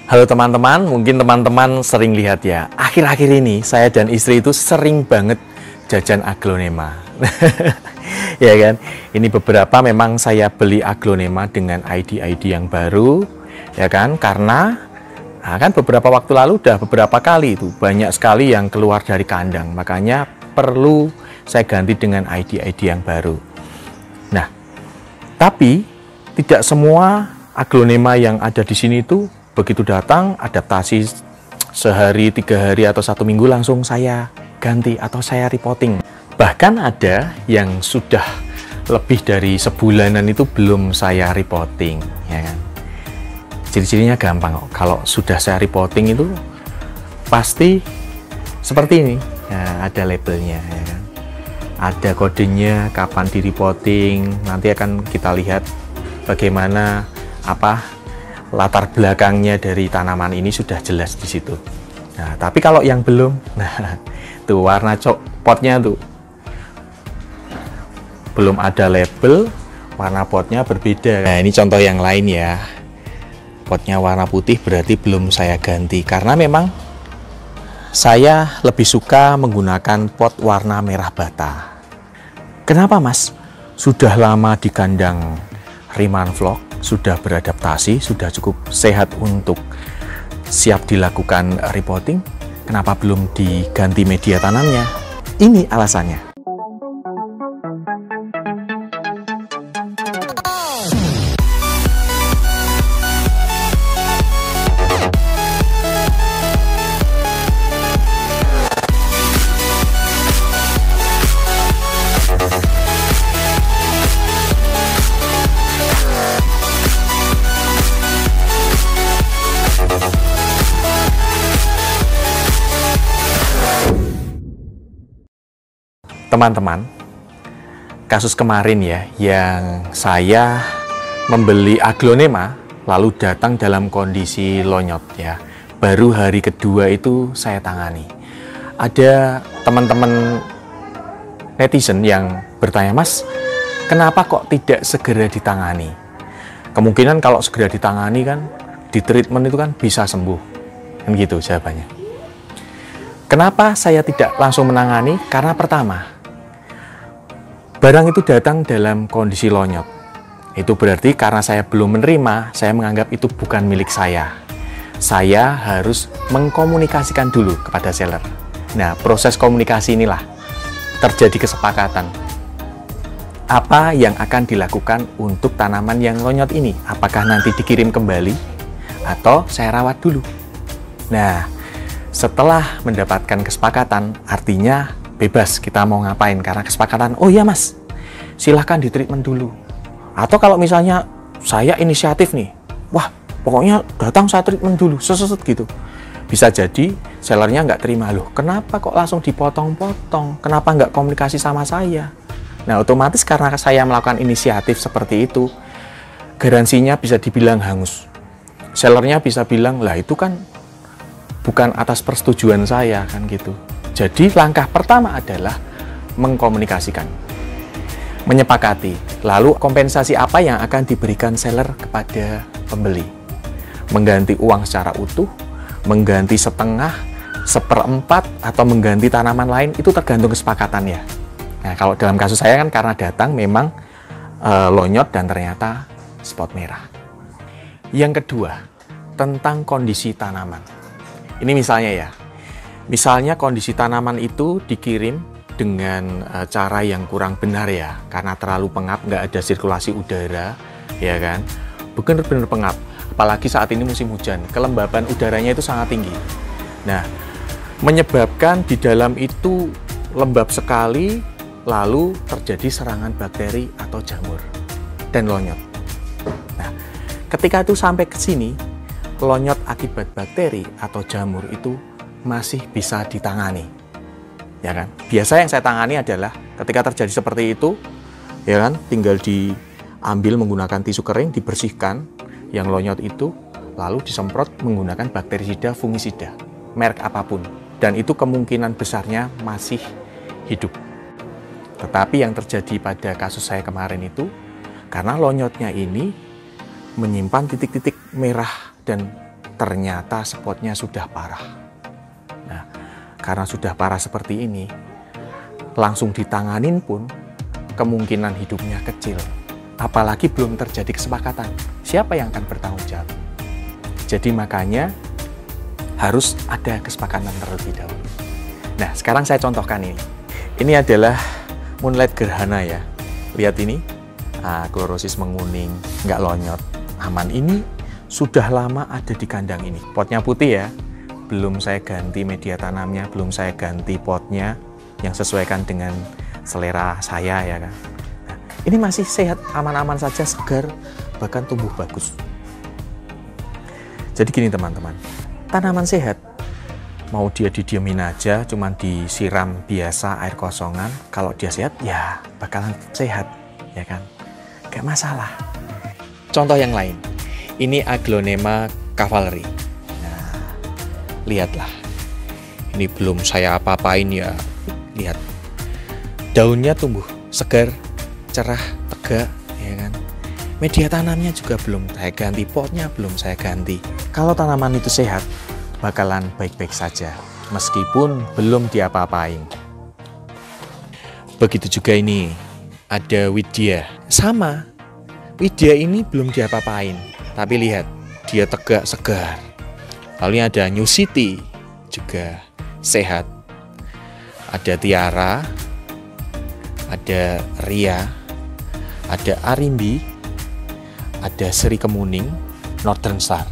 Halo teman-teman, mungkin teman-teman sering lihat ya, akhir-akhir ini saya dan istri itu sering banget jajan aglonema. Ya kan? Ini beberapa memang saya beli aglonema dengan ID-ID yang baru, ya kan? Karena kan beberapa waktu lalu udah beberapa kali itu banyak sekali yang keluar dari kandang, makanya perlu saya ganti dengan ID-ID yang baru. Nah, tapi tidak semua aglonema yang ada di sini itu begitu datang adaptasi sehari, 3 hari, atau 1 minggu langsung saya ganti atau saya reporting. Bahkan ada yang sudah lebih dari sebulanan itu belum saya reporting, ya kan. Ciri-cirinya gampang kok. Kalau sudah saya reporting itu pasti seperti ini. Ya, ada labelnya, ya kan. Ada kodenya, kapan di reporting. Nanti akan kita lihat bagaimana latar belakangnya dari tanaman ini sudah jelas di situ. Nah, tapi kalau yang belum, nah tuh warna potnya tuh belum ada label, warna potnya berbeda. Nah, ini contoh yang lain ya. Potnya warna putih berarti belum saya ganti karena memang saya lebih suka menggunakan pot warna merah bata. Kenapa, Mas? Sudah lama di kandang Riemann Vlog, sudah beradaptasi, sudah cukup sehat untuk siap dilakukan reporting. Kenapa belum diganti media tanamnya? Ini alasannya. Teman-teman, kasus kemarin ya, yang saya membeli aglonema lalu datang dalam kondisi lonyot ya, baru hari kedua itu saya tangani. Ada teman-teman netizen yang bertanya, Mas, kenapa kok tidak segera ditangani? Kemungkinan kalau segera ditangani kan, di treatment itu kan bisa sembuh, kan gitu jawabannya. Kenapa saya tidak langsung menangani? Karena pertama, barang itu datang dalam kondisi lonyot. Itu berarti karena saya belum menerima, saya menganggap itu bukan milik saya. Saya harus mengkomunikasikan dulu kepada seller. Nah, proses komunikasi inilah terjadi kesepakatan. Apa yang akan dilakukan untuk tanaman yang lonyot ini? Apakah nanti dikirim kembali atau saya rawat dulu? Nah, setelah mendapatkan kesepakatan, artinya bebas kita mau ngapain karena kesepakatan. Oh iya, Mas, silahkan di treatment dulu. Atau kalau misalnya saya inisiatif nih, wah pokoknya datang saya treatment dulu, seset gitu. Bisa jadi sellernya nggak terima, loh kenapa kok langsung dipotong-potong, kenapa nggak komunikasi sama saya. Nah, otomatis karena saya melakukan inisiatif seperti itu, garansinya bisa dibilang hangus. Sellernya bisa bilang, lah itu kan bukan atas persetujuan saya, kan gitu. Jadi langkah pertama adalah mengkomunikasikan, menyepakati, lalu kompensasi apa yang akan diberikan seller kepada pembeli. Mengganti uang secara utuh, mengganti setengah, 1/4, atau mengganti tanaman lain, itu tergantung kesepakatannya. Nah, kalau dalam kasus saya kan karena datang memang lonyot dan ternyata spot merah. Yang kedua, tentang kondisi tanaman. Ini misalnya ya, misalnya kondisi tanaman itu dikirim dengan cara yang kurang benar ya, karena terlalu pengap, nggak ada sirkulasi udara, ya kan, benar-benar pengap. Apalagi saat ini musim hujan, kelembaban udaranya itu sangat tinggi. Nah, menyebabkan di dalam itu lembab sekali, lalu terjadi serangan bakteri atau jamur dan lonyot. Nah, ketika itu sampai ke sini, lonyot akibat bakteri atau jamur itu masih bisa ditangani, ya kan. Biasa yang saya tangani adalah ketika terjadi seperti itu, ya kan, tinggal diambil menggunakan tisu kering, dibersihkan yang lonyot itu, lalu disemprot menggunakan bakterisida, fungisida, merek apapun, dan itu kemungkinan besarnya masih hidup. Tetapi yang terjadi pada kasus saya kemarin itu, karena lonyotnya ini menyimpan titik-titik merah dan ternyata spotnya sudah parah. Nah, karena sudah parah seperti ini, langsung ditanganin pun kemungkinan hidupnya kecil. Apalagi belum terjadi kesepakatan, siapa yang akan bertanggung jawab? Jadi makanya harus ada kesepakatan terlebih dahulu. Nah, sekarang saya contohkan ini. Ini adalah moonlight gerhana ya. Lihat ini, klorosis menguning, nggak lonyot, aman. Ini sudah lama ada di kandang ini. Potnya putih ya, belum saya ganti media tanamnya, belum saya ganti potnya yang sesuaikan dengan selera saya ya kan. Nah, ini masih sehat, aman-aman saja, segar, bahkan tumbuh bagus. Jadi gini teman-teman, tanaman sehat, mau dia didiemin aja, cuman disiram biasa air kosongan, kalau dia sehat ya bakalan sehat ya kan, gak masalah. Contoh yang lain, ini Aglonema cavalieri. Nah, lihatlah, ini belum saya apa-apain ya, lihat daunnya tumbuh segar, cerah, tegak ya kan. Media tanamnya juga belum saya ganti, potnya belum saya ganti. Kalau tanaman itu sehat, bakalan baik-baik saja, meskipun belum diapa-apain. Begitu juga ini, ada Widya. Sama, Widya ini belum diapa-apain, tapi lihat, dia tegak, segar. Lalu ada New City, juga sehat. Ada Tiara, ada Ria, ada Arimbi, ada Seri Kemuning, Northern Star.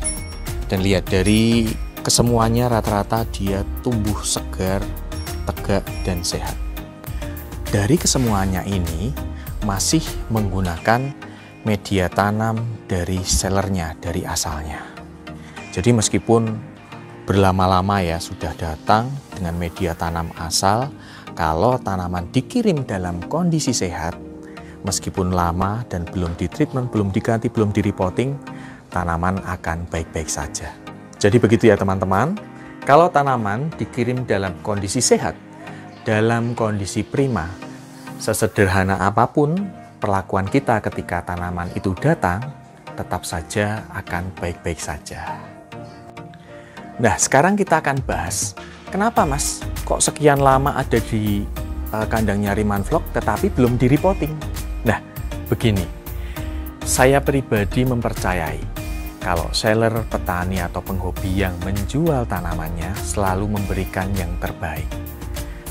Dan lihat dari kesemuanya rata-rata dia tumbuh segar, tegak, dan sehat. Dari kesemuanya ini masih menggunakan media tanam dari sellernya, dari asalnya. Jadi meskipun berlama-lama ya sudah datang dengan media tanam asal, kalau tanaman dikirim dalam kondisi sehat, meskipun lama dan belum ditreatment, belum diganti, belum direpotting, tanaman akan baik-baik saja. Jadi begitu ya teman-teman, kalau tanaman dikirim dalam kondisi sehat, dalam kondisi prima, sesederhana apapun perlakuan kita ketika tanaman itu datang, tetap saja akan baik-baik saja. Nah, sekarang kita akan bahas, kenapa Mas, kok sekian lama ada di kandangnya Riemann Vlog tetapi belum direpotting? Nah, begini, saya pribadi mempercayai kalau seller, petani, atau penghobi yang menjual tanamannya selalu memberikan yang terbaik.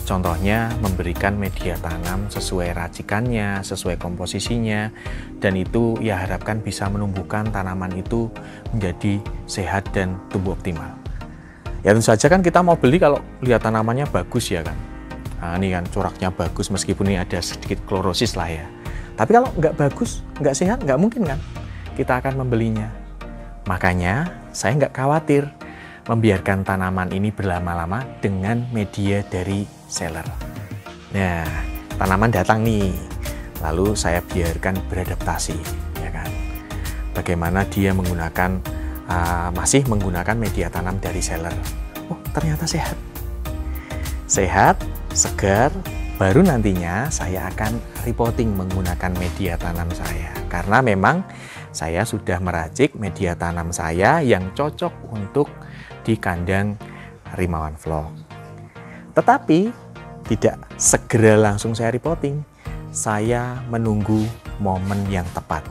Contohnya, memberikan media tanam sesuai racikannya, sesuai komposisinya, dan itu ya harapkan bisa menumbuhkan tanaman itu menjadi sehat dan tumbuh optimal. Ya tentu saja kan kita mau beli kalau lihat tanamannya bagus ya kan. Nah, ini kan coraknya bagus meskipun ini ada sedikit klorosis lah ya. Tapi kalau nggak bagus, nggak sehat, nggak mungkin kan kita akan membelinya. Makanya saya nggak khawatir membiarkan tanaman ini berlama-lama dengan media dari seller. Nah, tanaman datang nih, lalu saya biarkan beradaptasi, ya kan? Bagaimana dia menggunakan, masih menggunakan media tanam dari seller. Oh, ternyata sehat. Sehat, segar, baru nantinya saya akan repotting menggunakan media tanam saya. Karena memang saya sudah meracik media tanam saya yang cocok untuk di kandang Riemann Vlog. Tetapi tidak segera langsung saya repotting. Saya menunggu momen yang tepat.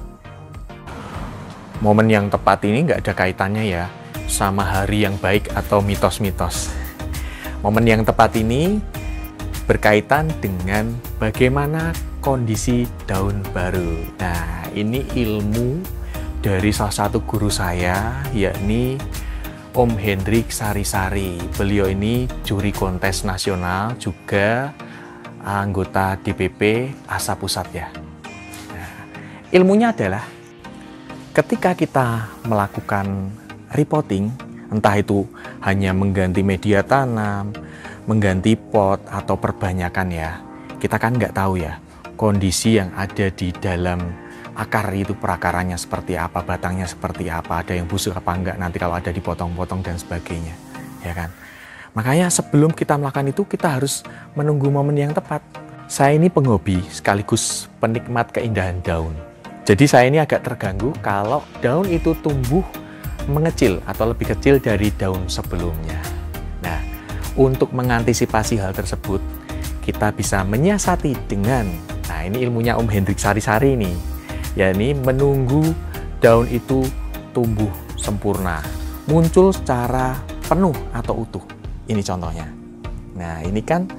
Momen yang tepat ini nggak ada kaitannya ya sama hari yang baik atau mitos-mitos. Momen yang tepat ini berkaitan dengan bagaimana kondisi daun baru. Nah, ini ilmu dari salah satu guru saya, yakni Om Hendrik Sari-Sari. Beliau ini juri kontes nasional, juga anggota DPP ASA Pusat ya. Nah, ilmunya adalah ketika kita melakukan repotting, entah itu hanya mengganti media tanam, mengganti pot, atau perbanyakan ya, kita kan nggak tahu ya kondisi yang ada di dalam akar itu, perakarannya seperti apa, batangnya seperti apa, ada yang busuk apa enggak, nanti kalau ada dipotong-potong dan sebagainya, ya kan. Makanya sebelum kita melakukan itu, kita harus menunggu momen yang tepat. Saya ini penghobi sekaligus penikmat keindahan daun. Jadi saya ini agak terganggu kalau daun itu tumbuh mengecil atau lebih kecil dari daun sebelumnya. Nah, untuk mengantisipasi hal tersebut, kita bisa menyiasati dengan, nah ini ilmunya Om Hendrik Sari-Sari ini, yakni menunggu daun itu tumbuh sempurna, muncul secara penuh atau utuh. Ini contohnya. Nah, ini kan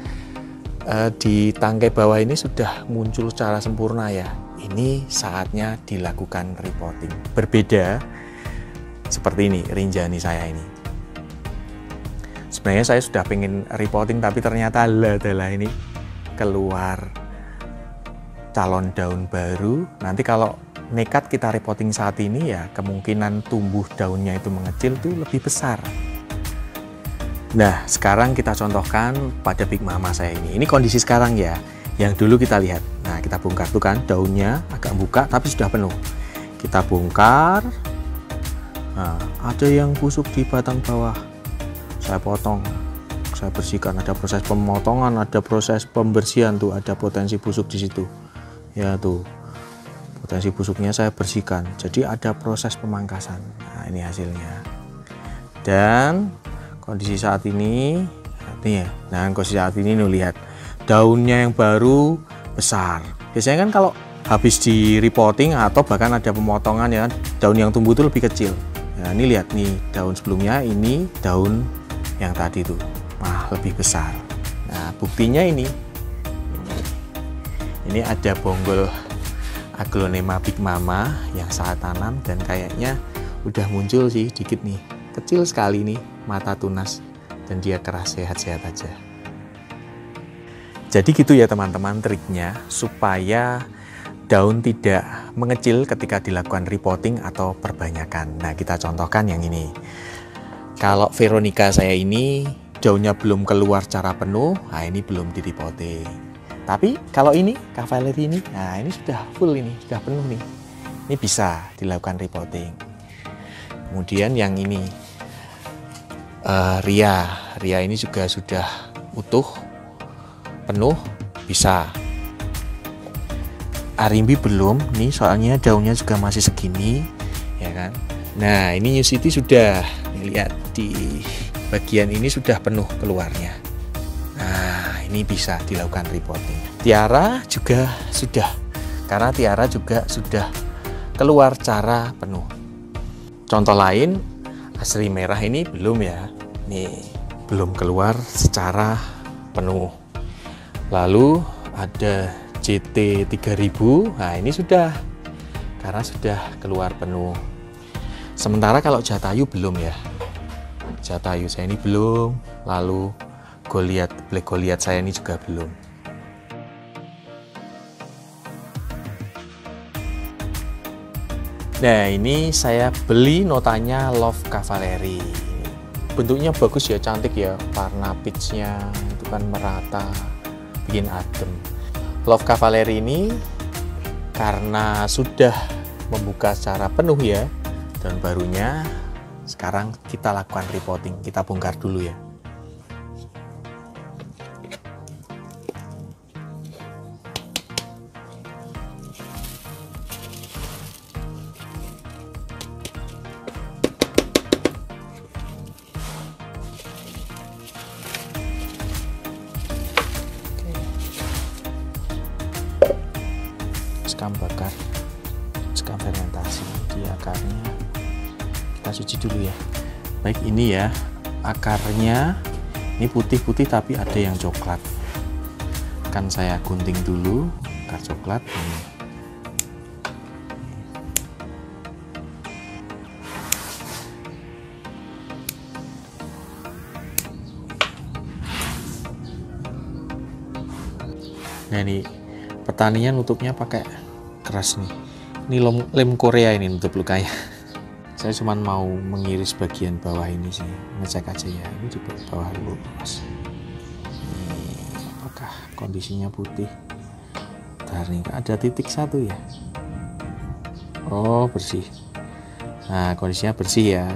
di tangkai bawah ini sudah muncul secara sempurna ya. Ini saatnya dilakukan repotting. Berbeda seperti ini rinjani saya ini. Sebenarnya saya sudah pengen repotting, tapi ternyata adalah ini keluar calon daun baru. Nanti kalau nekat kita repotting saat ini ya kemungkinan tumbuh daunnya itu mengecil tuh lebih besar. Nah, sekarang kita contohkan pada Big Mama saya ini. Ini kondisi sekarang ya. Yang dulu kita lihat. Nah, kita bongkar tuh kan daunnya agak buka tapi sudah penuh. Kita bongkar. Nah, ada yang busuk di batang bawah. Saya potong. Saya bersihkan. Ada proses pemotongan, ada proses pembersihan tuh, ada potensi busuk di situ. Ya tuh. Potensi busuknya saya bersihkan. Jadi ada proses pemangkasan. Nah, ini hasilnya. Dan kondisi saat ini ya. Nah, kondisi saat ini nih lihat daunnya yang baru besar. Biasanya kan kalau habis di repotting atau bahkan ada pemotongan ya, daun yang tumbuh itu lebih kecil. Nah, ini lihat nih daun sebelumnya, ini daun yang tadi tuh, wah lebih besar. Nah, buktinya ini ada bonggol Aglonema Big Mama yang saya tanam dan kayaknya udah muncul sih dikit nih, kecil sekali nih, mata tunas dan dia keras, sehat-sehat aja. Jadi gitu ya teman-teman triknya supaya daun tidak mengecil ketika dilakukan repotting atau perbanyakan. Nah, kita contohkan yang ini. Kalau Veronica saya ini daunnya belum keluar secara penuh, nah ini belum di repotting. Tapi kalau ini Cavalieri ini, nah ini sudah full, ini sudah penuh nih. Ini bisa dilakukan repotting. Kemudian yang ini Ria ini juga sudah utuh, penuh, bisa. Arimbi belum nih, soalnya daunnya juga masih segini ya kan. Nah, ini New City sudah, nih, lihat di bagian ini sudah penuh keluarnya. Nah, ini bisa dilakukan repotting. Tiara juga sudah, karena Tiara juga sudah keluar secara penuh. Contoh lain, Asri merah ini belum ya, nih belum keluar secara penuh. Lalu ada JT 3000, nah ini sudah, karena sudah keluar penuh. Sementara kalau Jatayu belum ya, Jatayu saya ini belum, lalu Black Goliath saya ini juga belum. Nah, ini saya beli notanya Love Cavalieri. Bentuknya bagus ya, cantik ya, warna peach-nya itu kan merata, bikin adem. Love Cavalieri ini karena sudah membuka secara penuh ya, dan barunya sekarang kita lakukan repotting. Kita bongkar dulu ya. Sekam bakar, sekam fermentasi di akarnya, kita cuci dulu ya. Baik, ini ya akarnya, ini putih-putih tapi ada yang coklat, kan saya gunting dulu akar coklat ini. Nah, ini petaninya nutupnya pakai keras nih. Ini lem Korea ini nutup lukanya. Saya cuma mau mengiris bagian bawah ini sih, ngecek aja ya. Ini di bawah dulu, Mas. Ini apakah kondisinya putih? Bentar nih, ada titik satu ya. Oh, bersih. Nah, kondisinya bersih ya.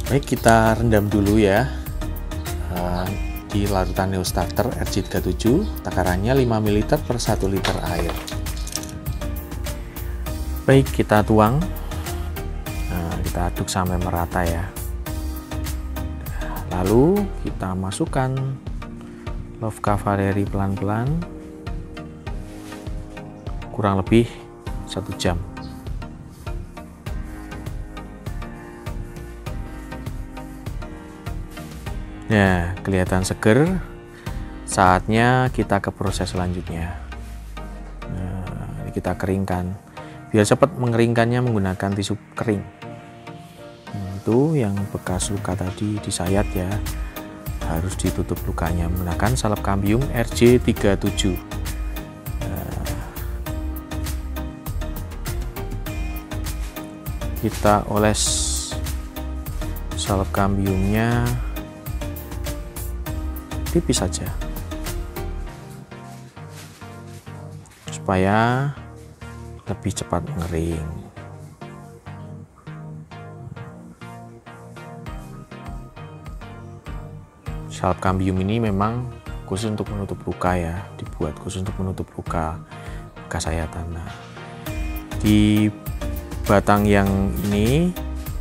Baik, kita rendam dulu ya. Di larutan Neostarter RG37, takarannya 5 ml per 1 liter air. Baik, kita tuang. Nah, kita aduk sampai merata ya. Lalu kita masukkan Love Cavalieri pelan-pelan, kurang lebih 1 jam. Nah, kelihatan seger. Saatnya kita ke proses selanjutnya. Nah, kita keringkan. Biar cepat mengeringkannya menggunakan tisu kering. Itu yang bekas luka tadi disayat ya, harus ditutup lukanya menggunakan salep kambium RJ37. Kita oles salep kambiumnya tipis saja supaya lebih cepat mengering. Salep kambium ini memang khusus untuk menutup luka ya, dibuat khusus untuk menutup luka bekas sayatan. Nah, di batang yang ini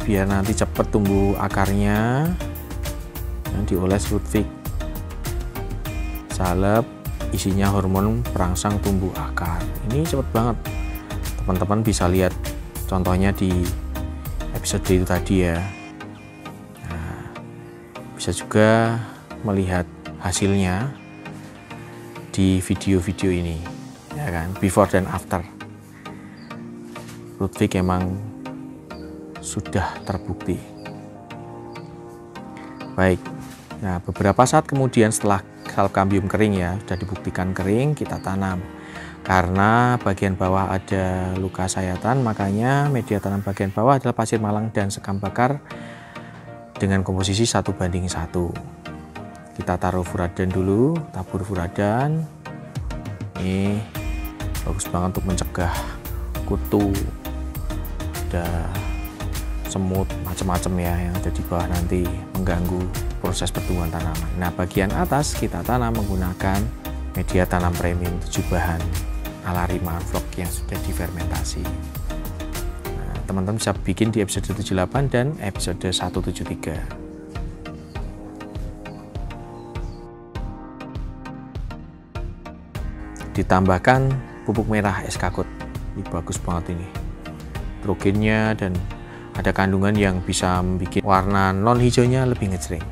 biar nanti cepat tumbuh akarnya, yang dioles Ludwig. Salep isinya hormon perangsang tumbuh akar. Ini cepet banget. Teman-teman bisa lihat contohnya di episode itu tadi ya. Nah, bisa juga melihat hasilnya di video-video ini, ya kan, before dan after. Ludwig emang sudah terbukti. Baik, nah beberapa saat kemudian setelah salep kambium kering ya, sudah dibuktikan kering, kita tanam. Karena bagian bawah ada luka sayatan, makanya media tanam bagian bawah adalah pasir malang dan sekam bakar dengan komposisi 1:1. Kita taruh furadan dulu, tabur furadan. Ini bagus banget untuk mencegah kutu, ada semut, macam-macam ya yang ada di bawah nanti mengganggu proses pertumbuhan tanaman. Nah, bagian atas kita tanam menggunakan media tanam premium 7 bahan ala Rima Vlog yang sudah difermentasi. Nah, teman-teman bisa bikin di episode 78 dan episode 173. Ditambahkan pupuk merah eskakut. Ini bagus banget ini. Nitrogennya dan ada kandungan yang bisa membuat warna non hijaunya lebih ngejreng.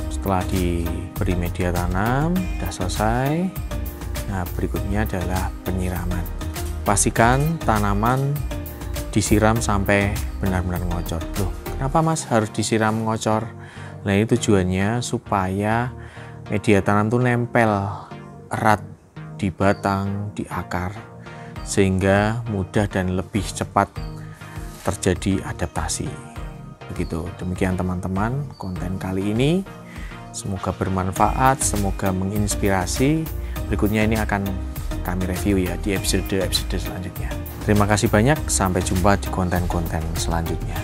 Setelah diberi media tanam, sudah selesai. Nah, berikutnya adalah penyiraman. Pastikan tanaman disiram sampai benar-benar ngocor. Loh, kenapa Mas harus disiram ngocor? Nah, ini tujuannya supaya media tanam tuh nempel erat di batang, di akar, sehingga mudah dan lebih cepat terjadi adaptasi. Begitu. Demikian teman-teman konten kali ini. Semoga bermanfaat, semoga menginspirasi. Berikutnya ini akan kami review ya di episode selanjutnya. Terima kasih banyak, sampai jumpa di konten-konten selanjutnya.